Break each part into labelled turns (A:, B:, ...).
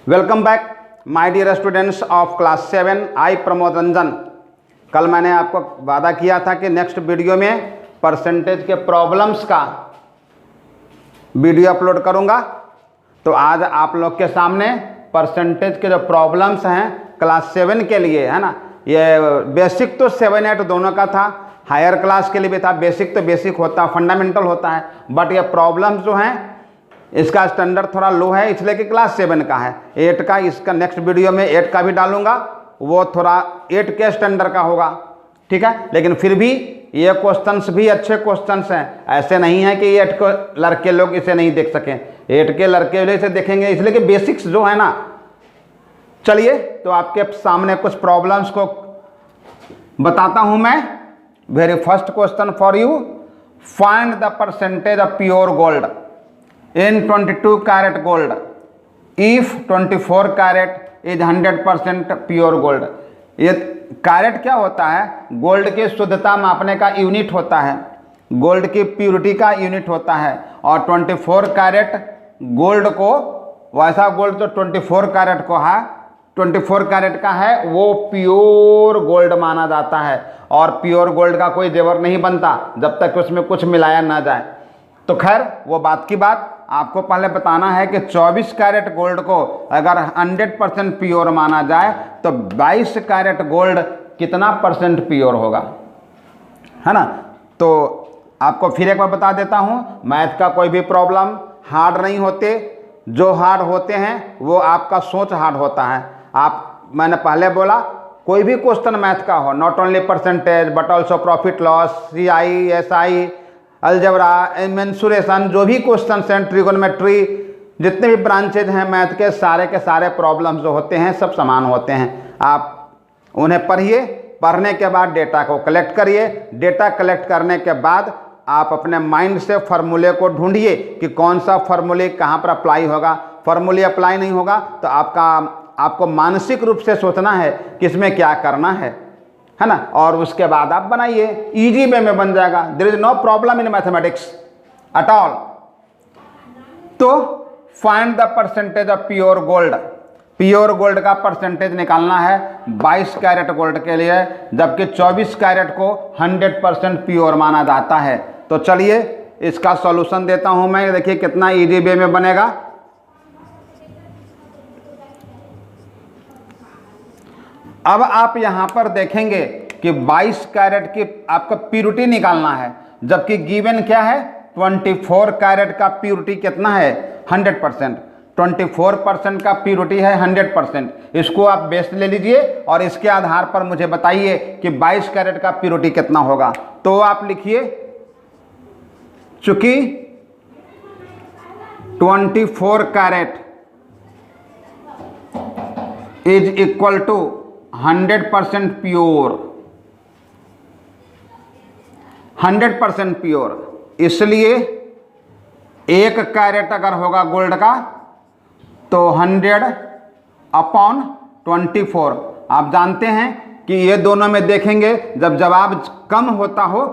A: Welcome back my dear students of class 7। I Pramod Ranjan. कल मैंने आपको वादा किया था कि नेक्स्ट वीडियो में परसेंटेज के प्रॉब्लम्स का वीडियो अपलोड करूंगा। तो आज आप लोग के सामने परसेंटेज के जो प्रॉब्लम्स हैं क्लास 7 के लिए, है ना, ये बेसिक तो 7 8 दोनों का था, हायर क्लास के लिए भी था। बेसिक तो बेसिक होता, फंडामेंटल होता है, बट ये प्रॉब्लम्स जो हैं इसका स्टैंडर्ड थोड़ा लो है, इसलिए कि क्लास 7 का है। 8 का इसका नेक्स्ट वीडियो में 8 का भी डालूंगा, वो थोड़ा 8 के स्टैंडर्ड का होगा, ठीक है। लेकिन फिर भी ये क्वेश्चंस भी अच्छे क्वेश्चंस हैं, ऐसे नहीं है कि 8 को लड़के लोग इसे नहीं देख सकें। 8 के लड़के इसे देखेंगे, इसलिए कि बेसिक्स जो है ना। चलिए तो आपके सामने कुछ प्रॉब्लम्स को बताता हूं मैं। Very first question for you, find the percentage of pure gold in 22 carat gold if 24 carat is 100% pure gold। ये कैरेट क्या होता है? गोल्ड की शुद्धता मापने का यूनिट होता है, गोल्ड की प्यूरिटी का यूनिट होता है। और 24 कैरेट गोल्ड को, वैसा गोल्ड जो 24 कैरेट को है, 24 कैरेट का है, वो प्योर गोल्ड माना जाता है। और प्योर गोल्ड का कोई जेवर नहीं बनता जब तक उसमें कुछ मिलाया ना जाए। तो खैर वो बात की बात, आपको पहले बताना है कि 24 कैरेट गोल्ड को अगर 100% प्योर माना जाए तो 22 कैरेट गोल्ड कितना परसेंट प्योर होगा, है ना। तो आपको फिर एक बार बता देता हूं, मैथ का कोई भी प्रॉब्लम हार्ड नहीं होते, जो हार्ड होते हैं वो आपका सोच हार्ड होता है। मैंने पहले बोला, कोई भी क्वेश्चन मैथ का हो, not only percentage but also profit loss, CI SI, algebra, mensuration, जो भी क्वेश्चन हैं, ट्रिगोनोमेट्री, जितने भी ब्रांचेज हैं मैथ के सारे प्रॉब्लम्स जो होते हैं सब समान होते हैं। आप उन्हें पढ़िए, पढ़ने के बाद डेटा को कलेक्ट करिए, डेटा कलेक्ट करने के बाद आप अपने माइंड से फार्मूले को ढूंढिए कि कौन सा फार्मूले कहाँ पर अप्लाई होगा। फार्मूले अप्लाई नहीं होगा तो आपको मानसिक रूप से सोचना है कि इसमें क्या करना है ना, और उसके बाद आप बनाइए, इजी वे में बन जाएगा। There is no problem in mathematics at all. तो find the percentage of pure gold. Pure gold का परसेंटेज निकालना है 22 कैरेट गोल्ड के लिए, जबकि 24 कैरेट को 100% प्योर माना जाता है। तो चलिए इसका सॉल्यूशन देता हूं मैं, देखिए कितना इजी वे में बनेगा। अब आप यहां पर देखेंगे कि 22 कैरेट की आपका प्यूरिटी निकालना है, जबकि गिवन क्या है? 24 कैरेट का प्यूरिटी कितना है? 100%। 24% का प्यूरिटी है 100%। इसको आप बेस ले लीजिए और इसके आधार पर मुझे बताइए कि 22 कैरेट का प्यूरिटी कितना होगा। तो आप लिखिए, चूंकि 24 carat is equal to 100% pure, 100% pure, इसलिए 1 कैरेट अगर होगा गोल्ड का तो 100/24। आप जानते हैं कि ये दोनों में देखेंगे, जब जवाब कम होता हो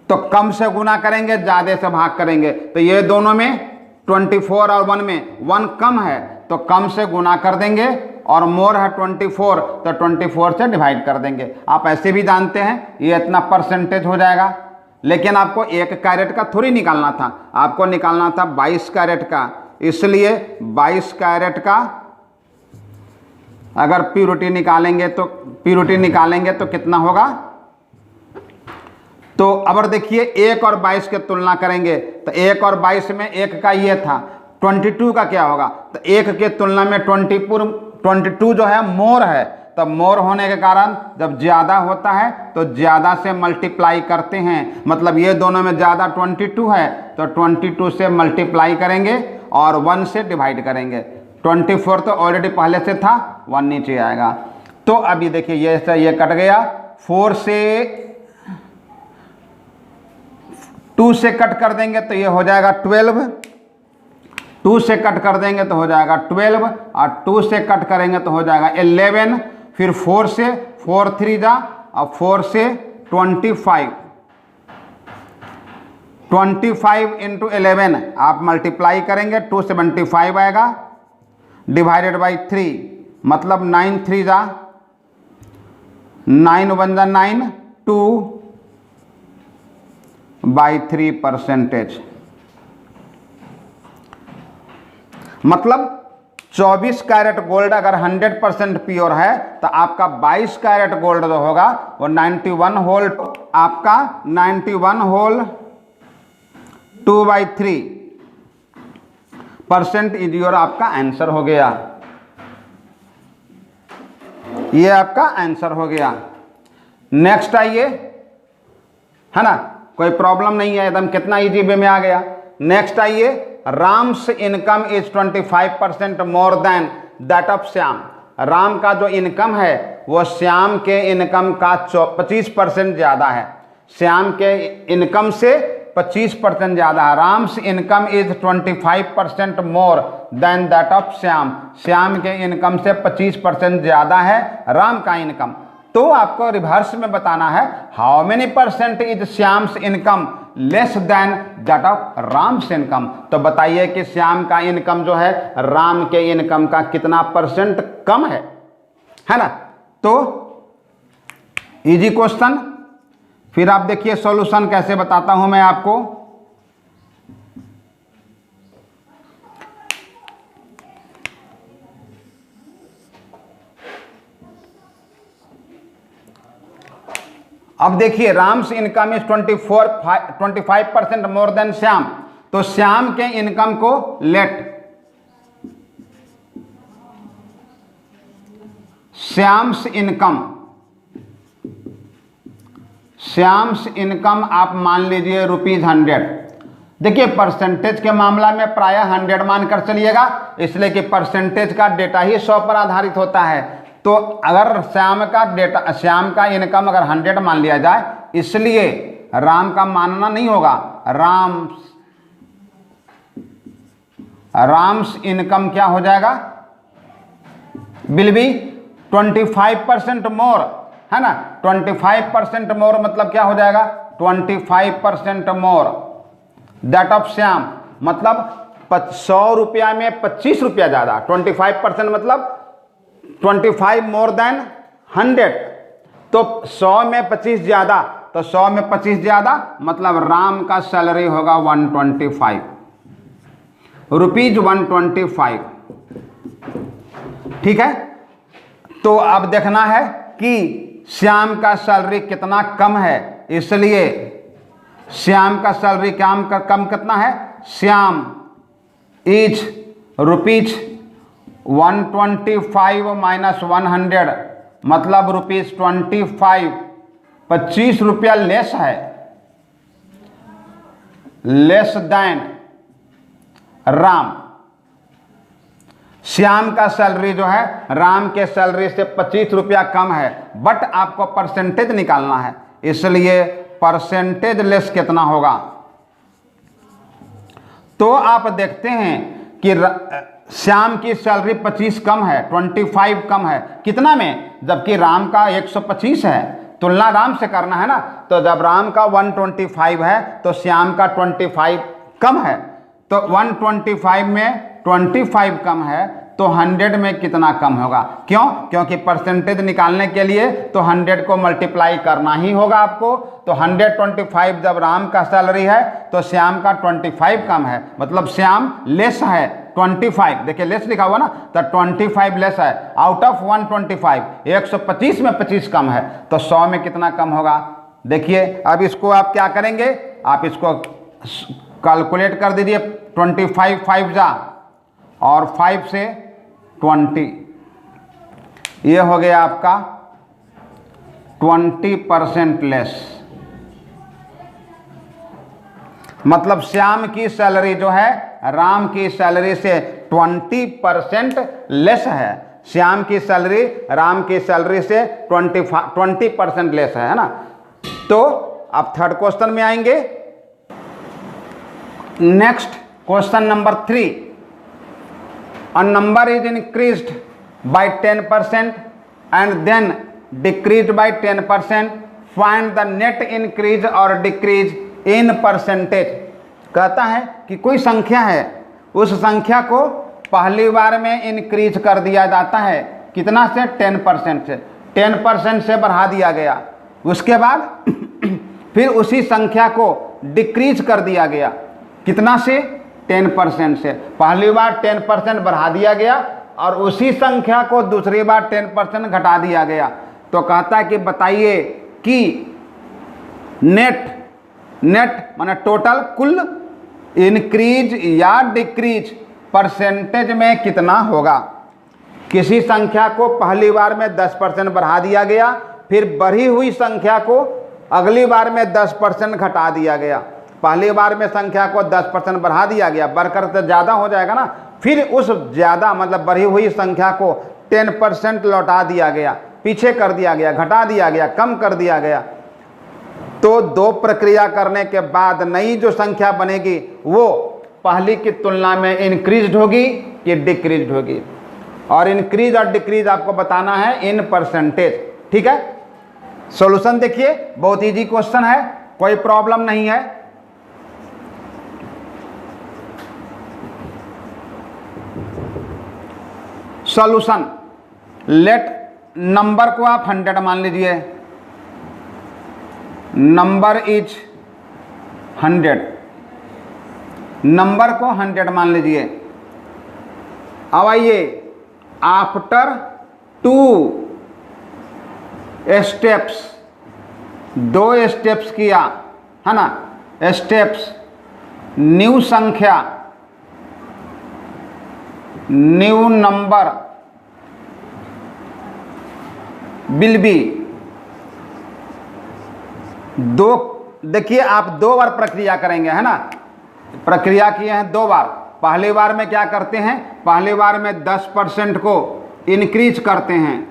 A: तो कम से गुना करेंगे, ज़्यादा से भाग करेंगे। तो ये दोनों में 24 और 1 में 1 कम है तो कम से गुना कर देंगे, और मोर है 24 तो 24 से डिवाइड कर देंगे। आप ऐसे भी जानते हैं ये इतना परसेंटेज हो जाएगा। लेकिन आपको 1 कैरेट का थोड़ी निकालना था, आपको निकालना था 22 कैरेट का। इसलिए 22 कैरेट का अगर प्यूरिटी निकालेंगे तो कितना होगा? तो अब देखिए 1 और 22 की तुलना करेंगे तो 1 और 22 में 1 का ये था, 22 का क्या होगा? तो 1 के तुलना में 22 जो है मोर है, तो मोर होने के कारण जब ज़्यादा होता है तो ज़्यादा से मल्टीप्लाई करते हैं। मतलब ये दोनों में ज़्यादा 22 है तो 22 से मल्टीप्लाई करेंगे और 1 से डिवाइड करेंगे। 24 तो ऑलरेडी पहले से था, 1 नीचे आएगा। तो अभी देखिए ये कट गया, 4 से 2 से कट कर देंगे तो ये हो जाएगा 12, 2 से कट कर देंगे तो हो जाएगा 12, और 2 से कट करेंगे तो हो जाएगा 11, फिर 4 से 4 3 जा, और 4 से 25, 25 × 11 आप मल्टीप्लाई करेंगे, 275 आएगा, डिवाइडेड बाई 3, मतलब 9 3 जा 9 1 जा 9, 2 बाई 3%। मतलब 24 कैरेट गोल्ड अगर 100% प्योर है तो आपका 22 कैरेट गोल्ड जो होगा वो 91 होल, आपका 91 होल 2/3% इज योर आपका आंसर हो गया। ये आपका आंसर हो गया। नेक्स्ट आइए, है ना, कोई प्रॉब्लम नहीं है, एकदम कितना इजी वे में आ गया। नेक्स्ट आइए, Ram's income is 25% more than that of Shyam. Ram का जो इनकम है वो श्याम के इनकम का 25% ज़्यादा है। श्याम के इनकम से 25% ज़्यादा है। Ram's income is 25% more than that of Shyam. Shyam के इनकम से 25% ज़्यादा है राम का इनकम। तो आपको रिवर्स में बताना है, how many percent is Shyam's income less than that of Ram's income. तो बताइए कि श्याम का इनकम जो है राम के इनकम का कितना परसेंट कम है ना। तो इजी क्वेश्चन। फिर आप देखिए सॉल्यूशन कैसे बताता हूं मैं आपको। अब देखिए, Ram's income is 25% more than Shyam. तो श्याम के इनकम को लेट श्याम्स इनकम आप मान लीजिए ₹100। देखिए परसेंटेज के मामला में प्रायः 100 मानकर चलिएगा, इसलिए कि परसेंटेज का डेटा ही 100 पर आधारित होता है। तो अगर श्याम का इनकम अगर 100 मान लिया जाए, इसलिए राम का मानना नहीं होगा। राम्स इनकम क्या हो जाएगा, विल बी 25% मोर, है ना। 25% मोर मतलब क्या हो जाएगा, 25% मोर दैट ऑफ श्याम। मतलब 100 रुपया में 25 रुपया ज़्यादा। 25% मतलब 25 मोर देन 100। तो 100 में 25 ज़्यादा, तो 100 में 25 ज़्यादा मतलब राम का सैलरी होगा 125 रुपीज 125। ठीक है। तो अब देखना है कि श्याम का सैलरी कितना कम है, इसलिए श्याम का सैलरी कम कितना है। श्याम इज रुपीज 125 माइनस 100 मतलब ₹25। 25 रुपया लेस है, लेस देन राम। श्याम का सैलरी जो है राम के सैलरी से 25 रुपया कम है, बट आपको परसेंटेज निकालना है, इसलिए परसेंटेज लेस कितना होगा। तो आप देखते हैं कि श्याम की सैलरी 25 कम है, 25 कम है कितना में, जबकि राम का 125 है। तुलना राम से करना है ना। तो जब राम का 125 है तो श्याम का 25 कम है। तो 125 में 25 कम है तो 100 में कितना कम होगा। क्यों? क्योंकि परसेंटेज निकालने के लिए तो 100 को मल्टीप्लाई करना ही होगा आपको। तो 125 जब राम का सैलरी है तो श्याम का 25 कम है, मतलब श्याम लेस है 25। देखिए लेस लिखा हुआ ना, तो 25 लेस है आउट ऑफ 125। 125 में 25 कम है तो 100 में कितना कम होगा। देखिए अब इसको आप क्या करेंगे, आप इसको कैलकुलेट कर दीजिए। 25 5 जा और 5 से 20, ये हो गया आपका 20% लेस। मतलब श्याम की सैलरी जो है राम की सैलरी से 20% लेस है। श्याम की सैलरी राम की सैलरी से 20% लेस है ना। तो अब थर्ड क्वेश्चन में आएंगे। Next question number 3, a number is increased by 10% and then decreased by 10%, find the net increase or decrease in percentage। कहता है कि कोई संख्या है, उस संख्या को पहली बार में इंक्रीज कर दिया जाता है, कितना से 10% से, 10% से बढ़ा दिया गया। उसके बाद फिर उसी संख्या को डिक्रीज कर दिया गया, कितना से 10% से। पहली बार 10% बढ़ा दिया गया और उसी संख्या को दूसरी बार 10% घटा दिया गया। तो कहता है कि बताइए कि नेट माने टोटल कुल इंक्रीज या डिक्रीज परसेंटेज में कितना होगा। किसी संख्या को पहली बार में 10% बढ़ा दिया गया, फिर बढ़ी हुई संख्या को अगली बार में 10% घटा दिया गया। पहली बार में संख्या को 10% बढ़ा दिया गया, बढ़कर तो ज़्यादा हो जाएगा ना, फिर उस ज़्यादा मतलब बढ़ी हुई संख्या को 10% लौटा दिया गया, पीछे कर दिया गया, घटा दिया गया, कम कर दिया गया। तो दो प्रक्रिया करने के बाद नई जो संख्या बनेगी वो पहली की तुलना में इंक्रीज होगी कि डिक्रीज होगी। और इंक्रीज और डिक्रीज आपको बताना है इन परसेंटेज, ठीक है। सॉल्यूशन देखिए, बहुत इजी क्वेश्चन है, कोई प्रॉब्लम नहीं है। सॉल्यूशन, लेट नंबर को आप 100 मान लीजिए, नंबर इज 100, नंबर को 100 मान लीजिए। अब आइए, आफ्टर 2 स्टेप्स, 2 स्टेप्स किया है ना, स्टेप्स, न्यू संख्या, न्यू नंबर विल बी, दो, देखिए आप 2 बार प्रक्रिया करेंगे है ना, प्रक्रिया किए हैं 2 बार। पहली बार में क्या करते हैं, पहली बार में 10% को इंक्रीज करते हैं,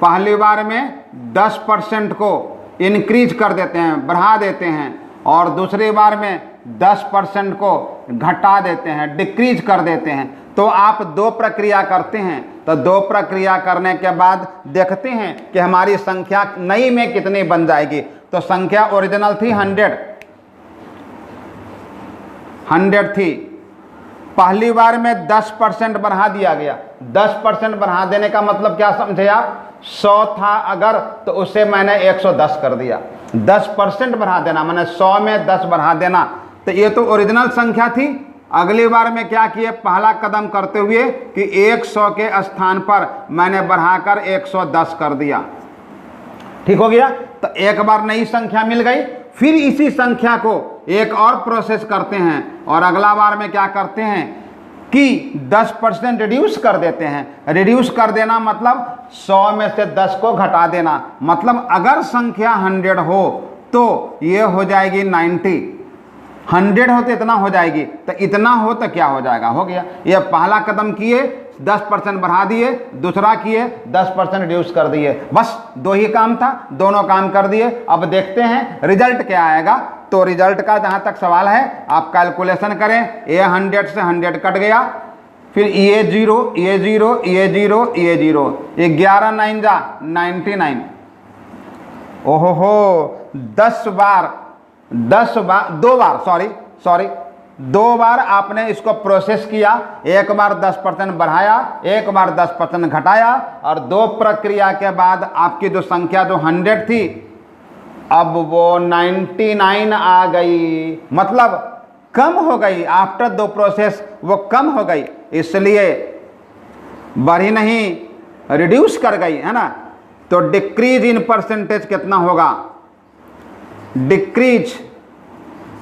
A: पहली बार में 10% को इंक्रीज कर देते हैं, बढ़ा देते हैं, और दूसरी बार में 10% को घटा देते हैं, डिक्रीज कर देते हैं। तो आप 2 प्रक्रिया करते हैं, तो 2 प्रक्रिया करने के बाद देखते हैं कि हमारी संख्या नई में कितनी बन जाएगी। तो संख्या ओरिजिनल थी 100 थी, पहली बार में 10% बढ़ा दिया गया। 10% बढ़ा देने का मतलब क्या समझे आप, 100 था अगर तो उसे मैंने 110 कर दिया। 10% बढ़ा देना मैंने 100 में 10 बढ़ा देना। तो ये तो ओरिजिनल संख्या थी। अगली बार में क्या किए, पहला कदम करते हुए कि 100 के स्थान पर मैंने बढ़ाकर 110 कर दिया, ठीक हो गया। तो एक बार नई संख्या मिल गई, फिर इसी संख्या को एक और प्रोसेस करते हैं, और अगला बार में क्या करते हैं कि 10% रिड्यूस कर देते हैं। रिड्यूस कर देना मतलब 100 में से 10 को घटा देना, मतलब अगर संख्या 100 हो तो ये हो जाएगी 90, 100 हो तो इतना हो जाएगी, तो इतना हो तो क्या हो जाएगा, हो गया। ये पहला कदम किए, 10% बढ़ा दिए, दूसरा किए 10% रिड्यूस कर दिए, बस 2 ही काम था, दोनों काम कर दिए। अब देखते हैं रिजल्ट क्या आएगा। तो रिजल्ट का जहाँ तक सवाल है आप कैलकुलेशन करें। ये 100 से 100 कट गया, फिर ये 0, ये 0, ये 0, ये 0, ये 11 9 जा 99। ओहो हो, 2 बार आपने इसको प्रोसेस किया। एक बार 10% बढ़ाया, एक बार 10% घटाया, और 2 प्रक्रिया के बाद आपकी जो संख्या जो 100 थी अब वो 99 आ गई, मतलब कम हो गई। आफ्टर 2 प्रोसेस वो कम हो गई, इसलिए बढ़ी नहीं, रिड्यूस कर गई है ना। तो डिक्रीज इन परसेंटेज कितना होगा, डिक्रीज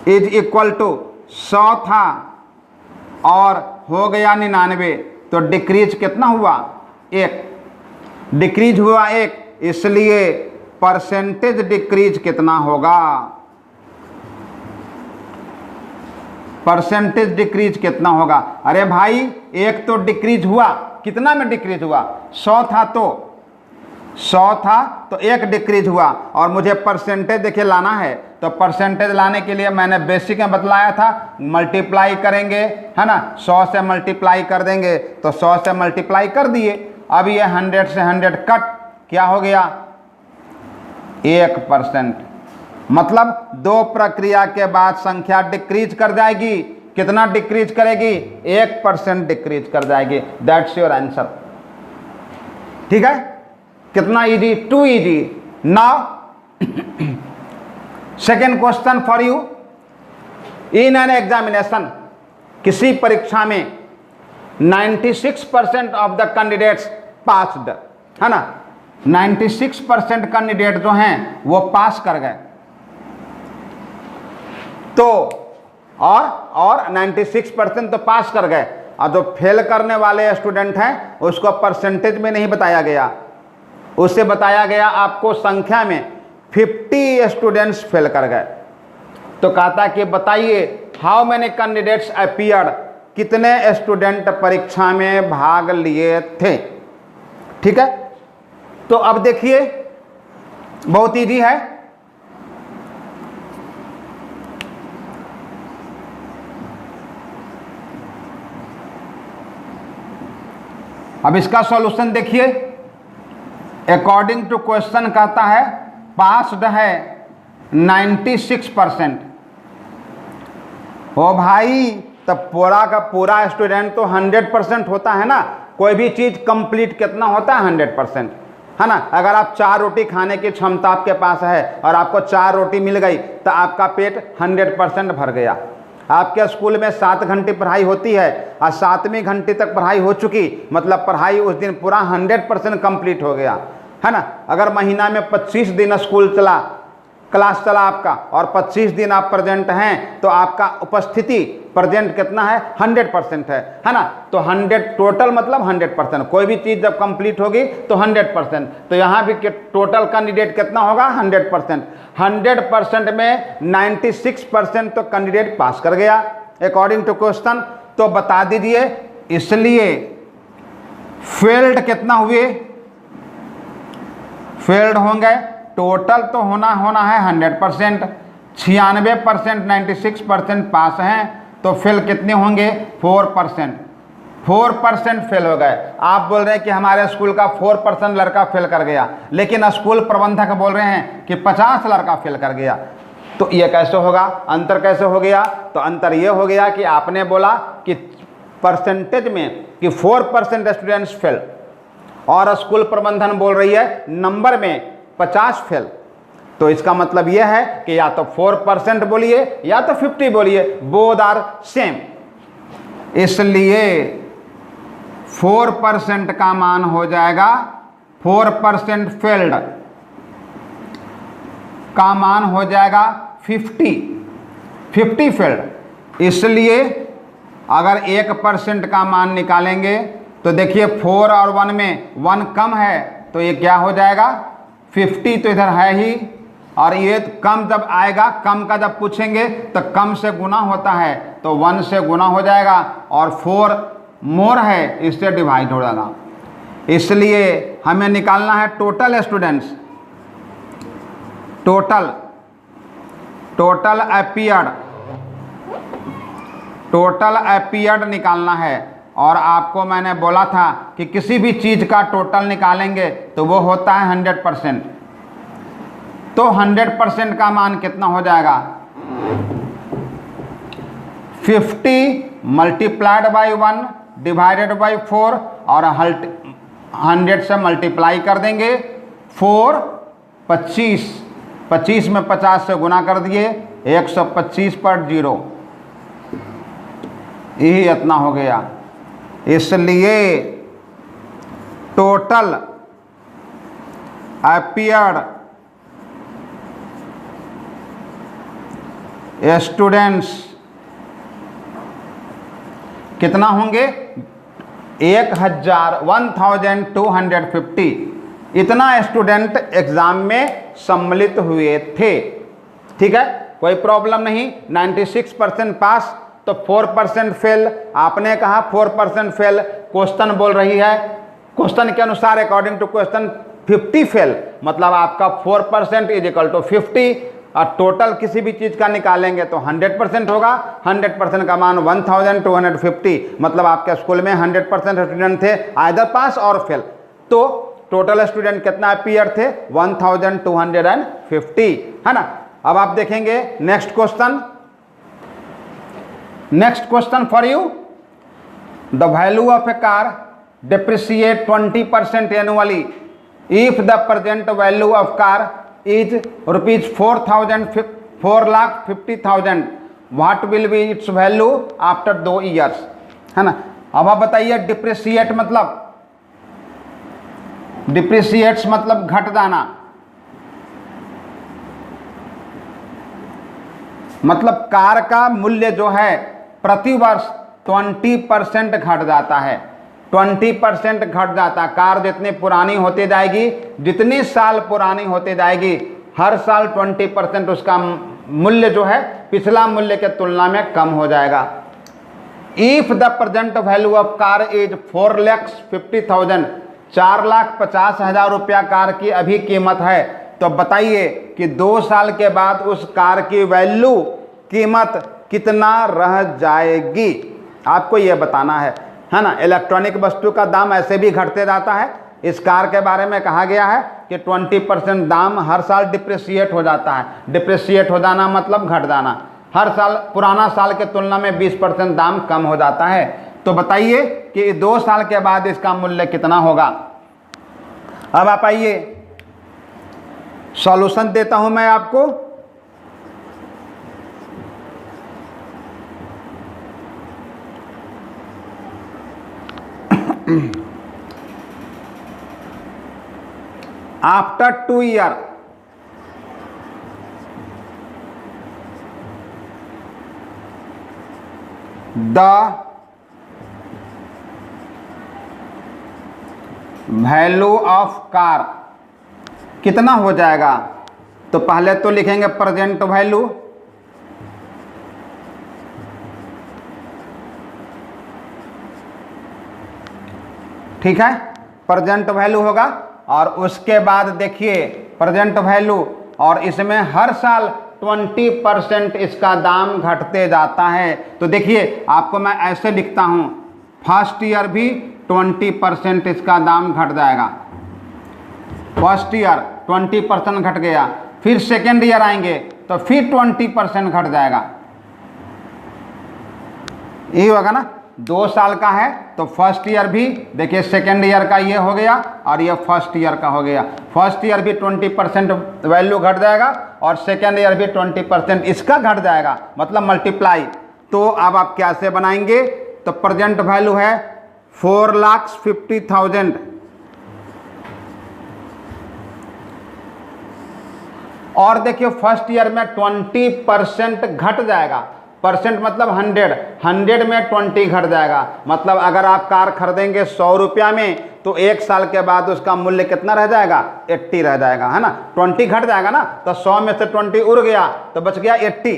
A: इज इक्वल टू 100 था और हो गया 99, तो डिक्रीज कितना हुआ, 1, डिक्रीज हुआ 1, इसलिए परसेंटेज डिक्रीज कितना होगा, परसेंटेज डिक्रीज कितना होगा। अरे भाई 1 तो डिक्रीज हुआ, कितना में डिक्रीज हुआ, 100 था तो 1 डिक्रीज हुआ, और मुझे परसेंटेज देखिए लाना है। तो परसेंटेज लाने के लिए मैंने बेसिक में बतलाया था, मल्टीप्लाई करेंगे है ना, 100 से मल्टीप्लाई कर देंगे, तो 100 से मल्टीप्लाई कर दिए। अब ये 100 से 100 कट, क्या हो गया 1%। मतलब 2 प्रक्रिया के बाद संख्या डिक्रीज कर जाएगी। कितना डिक्रीज करेगी? 1% डिक्रीज कर जाएगी। That's your answer. ठीक है, कितना easy, too easy. Now second question for you. In an examination, किसी परीक्षा में 96% ऑफ द कैंडिडेट्स पास्ड, है ना, 96% कैंडिडेट जो हैं वो पास कर गए। तो और 96% तो पास कर गए, और जो फेल करने वाले स्टूडेंट हैं उसको परसेंटेज में नहीं बताया गया, उससे बताया गया आपको संख्या में 50 स्टूडेंट्स फेल कर गए। तो कहता कि बताइए हाउ मेनी कैंडिडेट्स अपीयर्ड, कितने स्टूडेंट परीक्षा में भाग लिए थे। ठीक है, तो अब देखिए बहुत इजी है। अब इसका सॉल्यूशन देखिए। अकॉर्डिंग टू क्वेश्चन कहता है पास्ड है 96%। ओ भाई, तब पूरा का पूरा स्टूडेंट तो 100% होता है ना। कोई भी चीज़ कंप्लीट कितना होता है? 100%, है ना। अगर आप 4 रोटी खाने की क्षमता आपके पास है और आपको 4 रोटी मिल गई तो आपका पेट 100% भर गया। आपके स्कूल में 7 घंटे पढ़ाई होती है और 7वीं घंटे तक पढ़ाई हो चुकी, मतलब पढ़ाई उस दिन पूरा 100% कंप्लीट हो गया, है ना। अगर महीना में 25 दिन स्कूल चला, क्लास चला आपका, और 25 दिन आप प्रेजेंट हैं, तो आपका उपस्थिति प्रेजेंट कितना है? 100% है ना। तो 100 टोटल मतलब 100%। कोई भी चीज़ जब कंप्लीट होगी तो 100%। तो यहाँ भी टोटल कैंडिडेट कितना होगा? 100%। 100% में 96% तो कैंडिडेट पास कर गया अकॉर्डिंग टू क्वेश्चन। तो बता दीजिए इसलिए फेल्ड कितना हुए? फेल्ड होंगे, टोटल तो होना है 100%, 96%, 96% पास हैं, तो फेल कितने होंगे? 4%। 4% फेल हो गए। आप बोल रहे हैं कि हमारे स्कूल का 4% लड़का फेल कर गया, लेकिन स्कूल प्रबंधक बोल रहे हैं कि 50 लड़का फेल कर गया। तो ये कैसे होगा? अंतर कैसे हो गया? तो अंतर ये हो गया कि आपने बोला कि परसेंटेज में कि 4% स्टूडेंट्स फेल, और स्कूल प्रबंधन बोल रही है नंबर में 50 फेल। तो इसका मतलब यह है कि या तो 4% बोलिए या तो 50 बोलिए, बोथ आर सेम। इसलिए 4% का मान हो जाएगा, 4% फेल्ड का मान हो जाएगा 50 फेल्ड। इसलिए अगर 1% का मान निकालेंगे तो देखिए 4 और 1 में 1 कम है, तो ये क्या हो जाएगा? 50 तो इधर है ही, और ये कम जब आएगा, कम का जब पूछेंगे तो कम से गुना होता है, तो 1 से गुना हो जाएगा, और 4 मोर है, इससे डिवाइड हो जाएगा। इसलिए हमें निकालना है टोटल स्टूडेंट्स, टोटल अपीयर्ड निकालना है। और आपको मैंने बोला था कि किसी भी चीज़ का टोटल निकालेंगे तो वो होता है 100%। तो 100% का मान कितना हो जाएगा? 50 मल्टीप्लाइड बाई 1 डिवाइडेड बाई 4, और 100 से मल्टीप्लाई कर देंगे। 4 25, 25 में 50 से गुना कर दिए, 125 पर 0, यही इतना हो गया। इसलिए टोटल अपीयर्ड स्टूडेंट्स कितना होंगे? 1250। इतना स्टूडेंट एग्जाम में सम्मिलित हुए थे। ठीक है, कोई प्रॉब्लम नहीं। 96% पास, तो 4% फेल। आपने कहा 4% फेल, क्वेश्चन बोल रही है, क्वेश्चन के अनुसार अकॉर्डिंग टू क्वेश्चन 50 फेल, मतलब आपका 4% इज इक्वल टू 50, और टोटल किसी भी चीज़ का निकालेंगे तो 100% होगा। 100% का मान 1250, मतलब आपके स्कूल में 100% स्टूडेंट थे आइदर पास और फेल। तो टोटल स्टूडेंट कितना अपीयर थे? 1250, है ना। अब आप देखेंगे next question for you, the value of A car depreciate 20% annually if the present value of car is rupees 4,50,000, what will be its value after 2 years, है ना। अब आप बताइए डिप्रिसिएट मतलब घट जाना, मतलब कार का मूल्य जो है प्रति वर्ष 20% घट जाता है, 20% घट जाता। कार जितनी पुरानी होती जाएगी, जितनी साल पुरानी होती जाएगी, हर साल 20% उसका मूल्य जो है पिछला मूल्य के तुलना में कम हो जाएगा। If the present value of car is 4,50,000, 4,50,000 रुपया कार की अभी कीमत है, तो बताइए कि 2 साल के बाद उस कार की वैल्यू कीमत कितना रह जाएगी, आपको यह बताना है ना। इलेक्ट्रॉनिक वस्तु का दाम ऐसे भी घटते जाता है, इस कार के बारे में कहा गया है कि 20% दाम हर साल डिप्रिसिएट हो जाता है। डिप्रिसिएट हो जाना मतलब घट जाना, हर साल पुराना साल के तुलना में 20% दाम कम हो जाता है। तो बताइए कि 2 साल के बाद इसका मूल्य कितना होगा। अब आप आइए, सॉल्यूशन देता हूं मैं आपको। After 2 years the value of car कितना हो जाएगा। तो पहले तो लिखेंगे प्रेजेंट वैल्यू, ठीक है, प्रेजेंट वैल्यू होगा। और उसके बाद देखिए प्रेजेंट वैल्यू, और इसमें हर साल 20% इसका दाम घटते जाता है। तो देखिए आपको मैं ऐसे लिखता हूं, फर्स्ट ईयर भी 20% इसका दाम घट जाएगा, फर्स्ट ईयर 20% घट गया, फिर सेकेंड ईयर आएंगे तो फिर 20% घट जाएगा, यही होगा ना। 2 साल का है तो फर्स्ट ईयर भी देखिए, सेकेंड ईयर का ये हो गया और ये फर्स्ट ईयर का हो गया। फर्स्ट ईयर भी 20% वैल्यू घट जाएगा और सेकेंड ईयर भी 20% इसका घट जाएगा, मतलब मल्टीप्लाई। तो अब आप कैसे बनाएंगे, तो प्रेजेंट वैल्यू है 4,50,000, और देखिए फर्स्ट ईयर में 20% घट जाएगा, परसेंट मतलब 100 में 20 घट जाएगा। मतलब अगर आप कार खरीदेंगे 100 रुपया में, तो 1 साल के बाद उसका मूल्य कितना रह जाएगा, 80 रह जाएगा, है ना। 20 घट जाएगा ना, तो 100 में से 20 उड़ गया तो बच गया 80।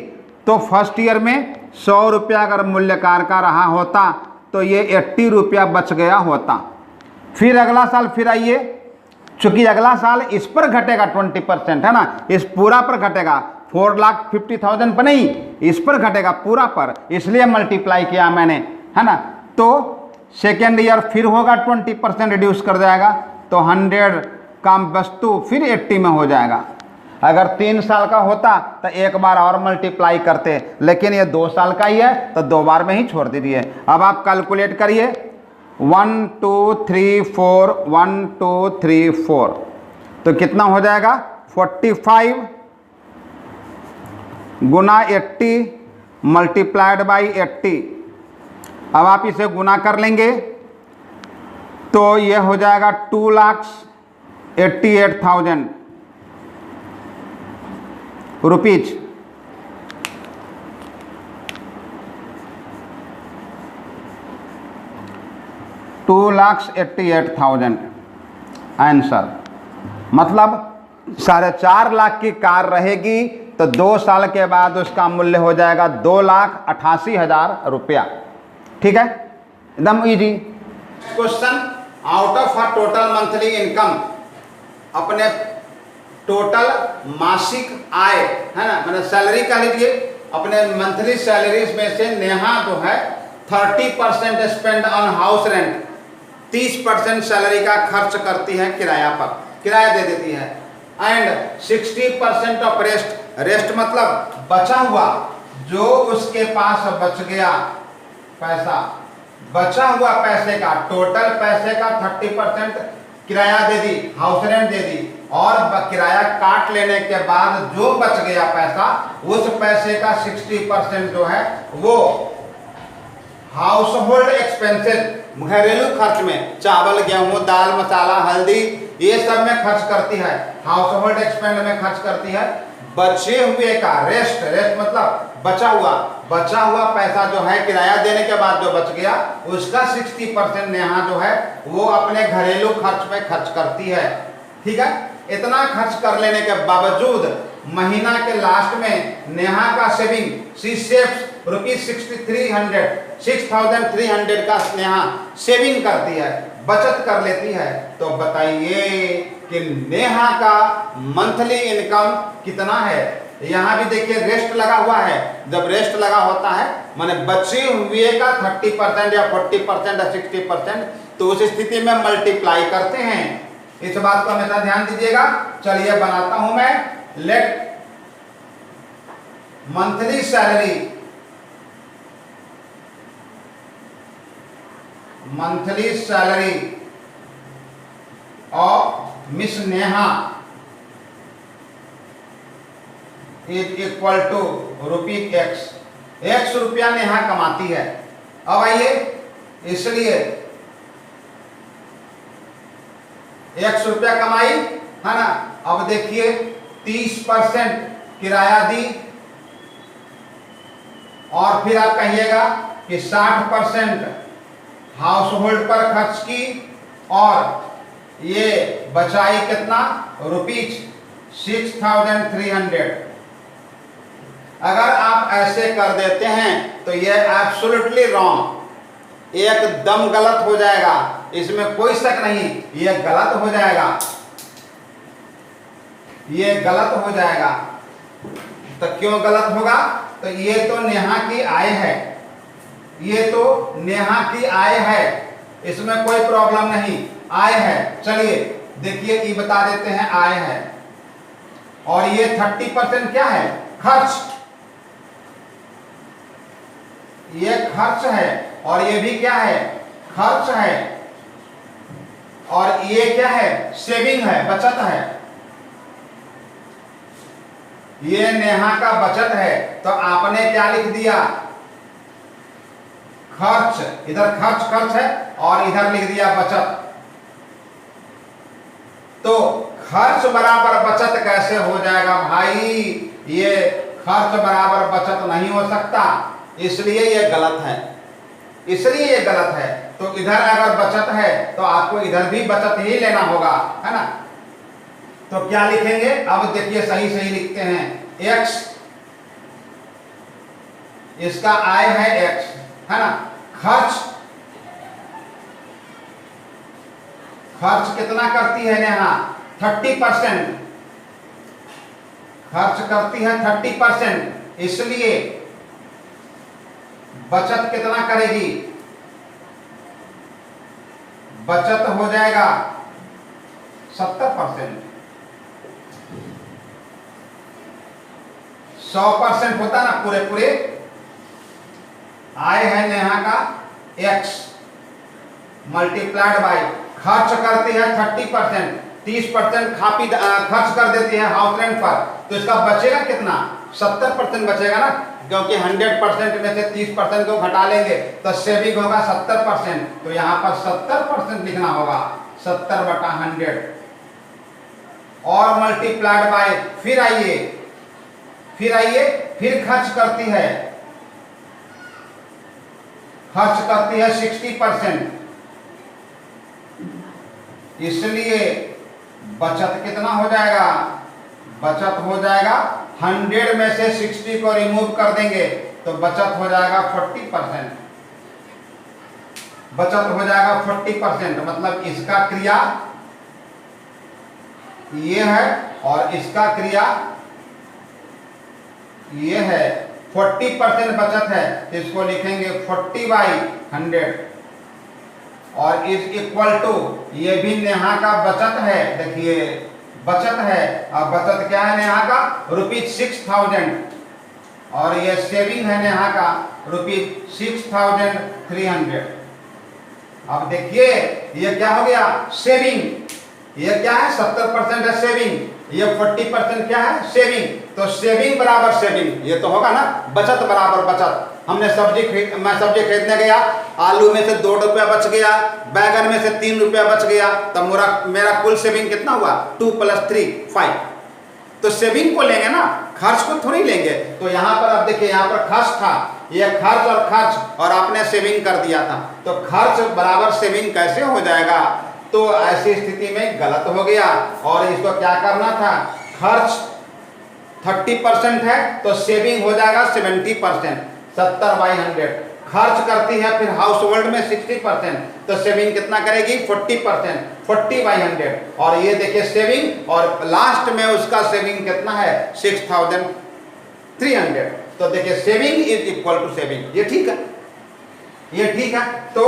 A: तो फर्स्ट ईयर में 100 रुपया अगर मूल्य कार का रहा होता तो ये 80 रुपया बच गया होता। फिर अगला साल फिर आइए, चूंकि अगला साल इस पर घटेगा 20%, है ना, इस पूरा पर घटेगा, 4,50,000 पर नहीं, इस पर घटेगा पूरा पर, इसलिए मल्टीप्लाई किया मैंने, है ना। तो सेकेंड ईयर फिर होगा 20% रिड्यूस कर जाएगा, तो 100 का वस्तु फिर 80 में हो जाएगा। अगर 3 साल का होता तो एक बार और मल्टीप्लाई करते, लेकिन ये 2 साल का ही है तो 2 बार में ही छोड़ दीजिए। अब आप कैलकुलेट करिए, 1 2 3 4 1 2 3 4, तो कितना हो जाएगा, 45 गुना 80 मल्टीप्लाइड बाई 80। अब आप इसे गुना कर लेंगे तो ये हो जाएगा 2,88,000 रुपीज। $2,88,000 आंसर। मतलब 4.5 लाख की कार रहेगी तो 2 साल के बाद उसका मूल्य हो जाएगा 2,88,000 रुपया। ठीक है, एकदम easy question. Out of her total monthly income, अपने टोटल मासिक आय, है ना, मैंने सैलरी कह लीजिए, अपने मंथली सैलरीज में से नेहा जो है 30% spend on house rent, 30% salary का खर्च करती है किराया पर, किराया दे देती है, एंड 60% ऑफ रेस्ट, रेस्ट मतलब बचा हुआ, जो उसके पास बच गया पैसा, बचा हुआ पैसे का, टोटल पैसे का 30% किराया दे दी, हाउस रेंट दे दी, और किराया काट लेने के बाद जो बच गया पैसा, उस पैसे का 60% जो है वो हाउस होल्ड एक्सपेंसेस, घरेलू खर्च में, चावल गेहूं दाल मसाला हल्दी ये सब में खर्च करती है, हाउस होल्ड एक्सपेंड में खर्च करती है। बचे हुए का रेस्ट, रेस्ट मतलब बचा हुआ पैसा जो है किराया देने के बाद जो बच गया, उसका 60% नेहा जो है वो अपने घरेलू खर्च में खर्च करती है। ठीक है, इतना खर्च कर लेने के बावजूद महीना के लास्ट में नेहा का सेविंग, शी सेव्स ₹6,300 का नेहा सेविंग करती है, बचत कर लेती है। तो बताइए कि नेहा का मंथली इनकम कितना है। यहाँ भी देखिए रेस्ट लगा हुआ है, जब रेस्ट लगा होता है माने बचे हुए का 30% या 40% या 60%, तो उस स्थिति में मल्टीप्लाई करते हैं। इस बात को हमेशा ध्यान दीजिएगा। चलिए बनाता हूं मैं, let monthly salary of miss Neha is equal to ₹X। X रुपया नेहा कमाती है। अब आइए, इसलिए X रुपया कमाई है ना। अब देखिए 30% किराया दी, और फिर आप कहिएगा कि 60% हाउस होल्ड पर खर्च की, और ये बचाई कितना ₹6,300। अगर आप ऐसे कर देते हैं तो ये एब्सोल्युटली रॉन्ग, एकदम गलत हो जाएगा, इसमें कोई शक नहीं, ये गलत हो जाएगा, ये गलत हो जाएगा। तो क्यों गलत होगा? तो ये तो नेहा की आय है, ये तो नेहा की आय है, इसमें कोई प्रॉब्लम नहीं, आय है। चलिए देखिए, ये बता देते हैं आय है, और ये 30% क्या है? खर्च, ये खर्च है, और ये भी क्या है? खर्च है, और ये क्या है? सेविंग है, बचत है। ये नेहा का बचत है, तो आपने क्या लिख दिया? खर्च, इधर खर्च है, और इधर लिख दिया बचत। तो खर्च बराबर बचत कैसे हो जाएगा भाई? ये खर्च बराबर बचत नहीं हो सकता, इसलिए ये गलत है, इसलिए ये गलत है। तो इधर अगर बचत है तो आपको इधर भी बचत ही लेना होगा, है ना। तो क्या लिखेंगे? अब देखिए सही सही लिखते हैं। X, इसका आय है X, है ना। खर्च कितना करती है नेहा? 30%। खर्च करती है 30%, इसलिए बचत कितना करेगी? बचत हो जाएगा 70%। 100% होता ना पूरे पूरे। आय है नेहा का X मल्टीप्लाइड बाई, खर्च करती है 30%, 30% खर्च कर देती है हाउस रेंट पर, तो इसका बचेगा कितना? 70% बचेगा ना, क्योंकि 100% में से 30% को घटा लेंगे तो सेविंग होगा 70%। तो यहाँ पर 70% लिखना होगा, 70/100, और मल्टीप्लाइड बाय, फिर आइए, फिर खर्च करती है 60%, इसलिए बचत कितना हो जाएगा? बचत हो जाएगा 100 में से 60 को रिमूव कर देंगे तो बचत हो जाएगा 40%। बचत हो जाएगा 40%, मतलब इसका क्रिया ये है और इसका क्रिया ये है। 40% बचत है, इसको लिखेंगे 40/100, और इज इक्वल टू, ये भी नेहा का बचत है। देखिए बचत है। अब बचत क्या है नेहा का? ₹6000 और ये सेविंग है नेहा का ₹6300। अब देखिए ये क्या हो गया? सेविंग। ये क्या है? 70% है सेविंग, ये 40% क्या है? सेविंग। तो सेविंग बराबर सेविंग, ये तो होगा ना, बचत बराबर बचत। हमने मैं सब्जी खरीदने गया, आलू में से ₹2 बच गया, बैगन में से ₹3 बच गया, तब मेरा कुल सेविंग कितना हुआ? 2 + 3 5। तो सेविंग को लेंगे ना, खर्च को थोड़ी लेंगे। तो यहाँ पर अब देखिए, यहाँ पर खर्च था, ये खर्च और आपने सेविंग कर दिया था, तो खर्च बराबर सेविंग कैसे हो जाएगा? तो ऐसी स्थिति में गलत हो गया। और इसको क्या करना था? खर्च 30% है तो सेविंग हो जाएगा 70%, 70/100। खर्च करती है फिर हाउस होल्ड में 60%, तो सेविंग कितना करेगी? 40%, 40/100। और ये देखिए सेविंग, और लास्ट में उसका सेविंग कितना है? 6300। तो देखिए saving is equal to saving. ये ठीक है, ये ठीक है। तो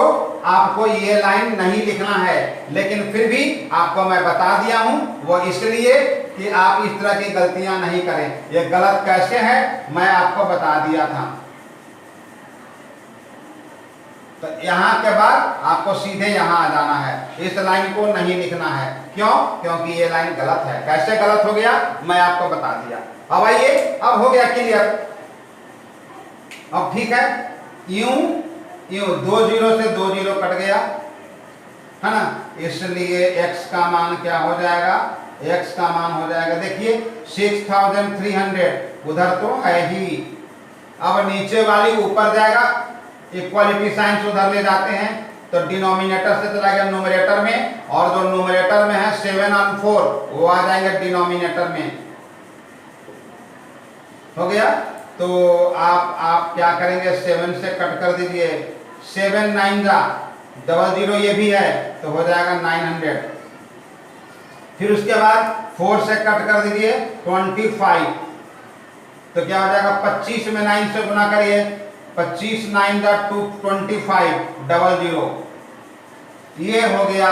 A: आपको ये लाइन नहीं लिखना है, लेकिन फिर भी आपको मैं बता दिया हूं, वो इसलिए कि आप इस तरह की गलतियां नहीं करें। ये गलत कैसे है मैं आपको बता दिया था। तो यहाँ के बाद आपको सीधे यहाँ आ जाना है, इस लाइन को नहीं लिखना है। क्यों? क्योंकि ये लाइन गलत है। कैसे गलत हो गया मैं आपको बता दिया। अब आइए, अब हो गया क्लियर। अब ठीक है, यूं 2 0 से 2 0 कट गया है ना, इसलिए x का मान क्या हो जाएगा? x का मान हो जाएगा, देखिए 6300, उधर तो है ही। अब नीचे वाली ऊपर जाएगा, इक्वालिटी साइन उधर ले जाते हैं, तो डिनोमिनेटर से चला गया न्यूमरेटर में, और जो न्यूमरेटर में है 7 और 4 वो आ जाएंगे डिनोमिनेटर में। हो गया? तो आप क्या करेंगे? 7 से कट कर दीजिए, 7 9 जा 00, ये भी है तो हो जाएगा 900। फिर उसके बाद 4 से कट कर दीजिए 25, तो क्या हो जाएगा? 25 में 9 से गुना करिए, 25 9 जा 25 00। ये हो गया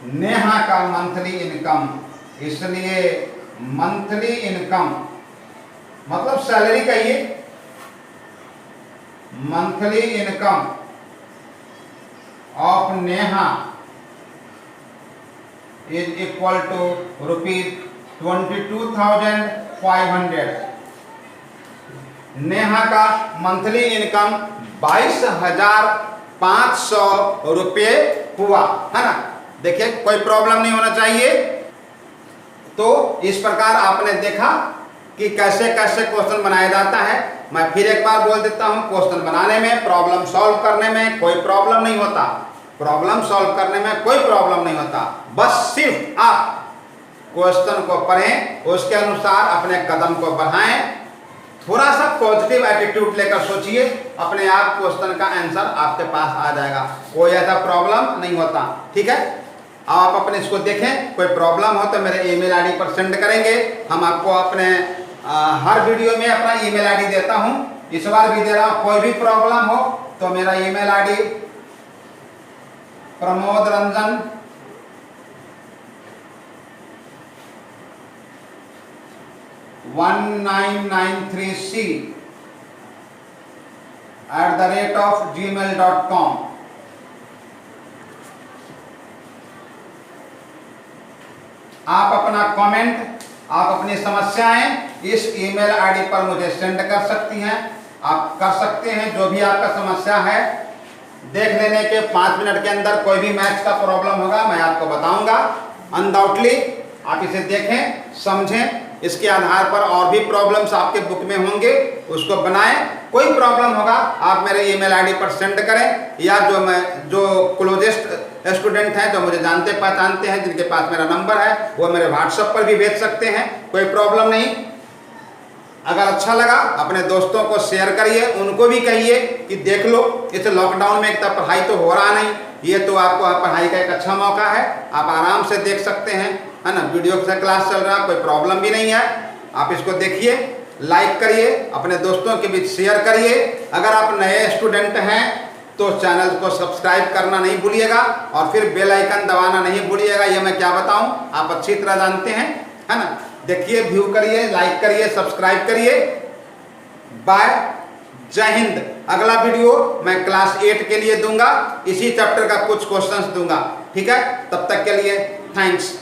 A: नेहा का मंथली इनकम। इसलिए मंथली इनकम मतलब सैलरी कहिए, monthly income of Neha is equal to ₹22,500। Neha का मंथली इनकम 22,500 रुपये हुआ, है ना। देखिए कोई प्रॉब्लम नहीं होना चाहिए। तो इस प्रकार आपने देखा कि कैसे कैसे क्वेश्चन बनाया जाता है। मैं फिर एक बार बोल देता हूं, क्वेश्चन बनाने में, प्रॉब्लम सॉल्व करने में कोई प्रॉब्लम नहीं होता। प्रॉब्लम सॉल्व करने में कोई प्रॉब्लम नहीं होता, बस सिर्फ आप क्वेश्चन को पढ़ें, उसके अनुसार अपने कदम को बढ़ाएं, थोड़ा सा पॉजिटिव एटीट्यूड लेकर सोचिए, अपने आप क्वेश्चन का आंसर आपके पास आ जाएगा। कोई ऐसा प्रॉब्लम नहीं होता, ठीक है। आप अपने इसको देखें, कोई प्रॉब्लम हो तो मेरे ईमेल आईडी पर सेंड करेंगे। हम आपको अपने हर वीडियो में अपना ईमेल आईडी देता हूं, इस बार भी दे रहा हूं। कोई भी प्रॉब्लम हो तो मेरा ईमेल आईडी pramod1993c@gmail.com। आप अपना कमेंट, आप अपनी समस्याएं इस ईमेल आईडी पर मुझे सेंड कर सकती हैं। आप कर सकते हैं जो भी आपका समस्या है। देख लेने के 5 मिनट के अंदर कोई भी मैथ्स का प्रॉब्लम होगा मैं आपको बताऊंगा। अनडाउटली आप इसे देखें, समझें, इसके आधार पर और भी प्रॉब्लम्स आपके बुक में होंगे, उसको बनाएं। कोई प्रॉब्लम होगा आप मेरे ईमेल आईडी पर सेंड करें, या जो क्लोजेस्ट स्टूडेंट हैं, जो मुझे जानते पहचानते हैं, जिनके पास मेरा नंबर है, वो मेरे व्हाट्सएप पर भी भेज सकते हैं, कोई प्रॉब्लम नहीं। अगर अच्छा लगा अपने दोस्तों को शेयर करिए, उनको भी कहिए कि देख लो, इस लॉकडाउन में एक तो पढ़ाई तो हो रहा नहीं, ये तो आपको पढ़ाई का एक अच्छा मौका है, आप आराम से देख सकते हैं, है ना। वीडियो से क्लास चल रहा, कोई प्रॉब्लम भी नहीं है। आप इसको देखिए, लाइक करिए, अपने दोस्तों के बीच शेयर करिए। अगर आप नए स्टूडेंट हैं तो चैनल को सब्सक्राइब करना नहीं भूलिएगा और फिर बेल आइकन दबाना नहीं भूलिएगा। ये मैं क्या बताऊं, आप अच्छी तरह जानते हैं, है ना। देखिए, व्यू करिए, लाइक करिए, सब्सक्राइब करिए। बाय, जय हिंद। अगला वीडियो मैं क्लास 8 के लिए दूंगा, इसी चैप्टर का कुछ क्वेश्चंस दूंगा, ठीक है। तब तक के लिए थैंक्स।